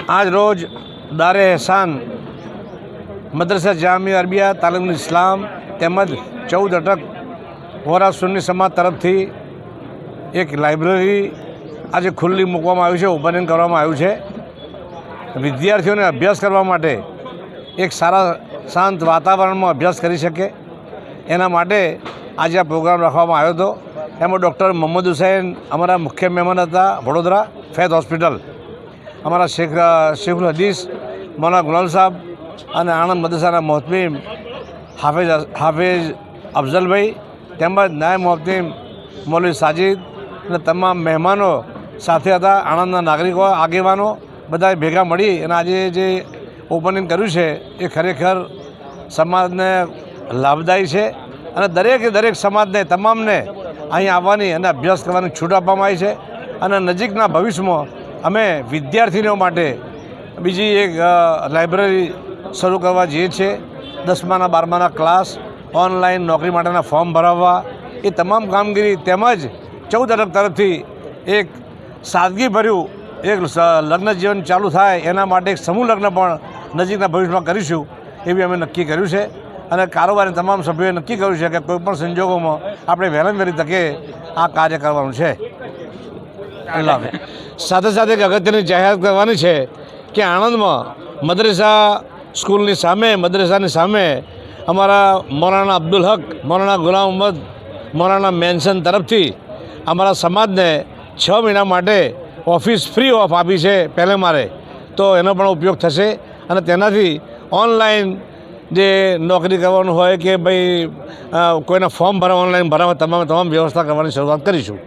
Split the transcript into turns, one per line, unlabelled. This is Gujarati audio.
આજ રોજ દારે એહસાન મદરસા જામિયા અરબિયા તાલીમુલ ઇસ્લામ તેમજ 14 અટક વોરા સુન્ની સમાજ તરફથી એક લાઇબ્રેરી આજે ખુલ્લી મૂકવામાં આવી છે, ઓપનિંગ કરવામાં આવ્યું છે. વિદ્યાર્થીઓને અભ્યાસ કરવા માટે એક સારા શાંત વાતાવરણમાં અભ્યાસ કરી શકે એના માટે આજે આ પ્રોગ્રામ રાખવામાં આવ્યો હતો. એમાં ડૉક્ટર મોહમ્મદ હુસૈન અમારા મુખ્ય મહેમાન હતા. વડોદરા ફૈદ હોસ્પિટલ અમારા શેખુલ હદીસ મૌલાના ગુલામ સાહેબ અને આણંદ મદરસાના મોહતમીમ હાફિઝ અફઝલભાઈ તેમજ નાયબ મોહતમીમ મૌલવી સાજિદ અને તમામ મહેમાનો સાથે હતા. આણંદના નાગરિકો આગેવાનો બધાએ ભેગા મળી અને આજે જે ઓપનિંગ કર્યું છે એ ખરેખર સમાજને લાભદાયી છે અને દરેક સમાજને તમામને અહીં આવવાની અને અભ્યાસ કરવાની છૂટ આપવામાં આવી છે. અને નજીકના ભવિષ્યમાં અમે વિદ્યાર્થીઓ માટે બીજી એક લાઇબ્રેરી શરૂ કરવા જઈએ છીએ. 10મા 12માના ક્લાસ, ઓનલાઈન નોકરી માટેના ફોર્મ ભરાવવા, એ તમામ કામગીરી તેમજ 14 અટક તરફથી એક સાદગીભર્યું એક લગ્ન જીવન ચાલુ થાય એના માટે એક સમૂહ લગ્ન પણ નજીકના ભવિષ્યમાં કરીશું એવી અમે નક્કી કર્યું છે. અને કારોબારી તમામ સભ્યોએ નક્કી કર્યું છે કે કોઈપણ સંજોગોમાં આપણે વહેલામાં વહેલી તકે આ કાર્ય કરવાનું છે. સાથે સાથે એક અગત્યની જાહેરાત કરવાની છે કે આણંદમાં મદરસા સ્કૂલની સામે, મદરસાની સામે અમારા મૌલાના અબ્દુલ હક, મૌલાના ગુલામ અહમદ, મૌલાના મેન્શન તરફથી અમારા સમાજને 6 મહિના માટે ઓફિસ ફ્રી ઓફ આપી છે પહેલે મારે, તો એનો પણ ઉપયોગ થશે. અને તેનાથી ઓનલાઈન જે નોકરી કરવાનું હોય કે ભાઈ કોઈના ફોર્મ ભરવા ઓનલાઈન ભરાવા તમામ વ્યવસ્થા કરવાની શરૂઆત કરીશું.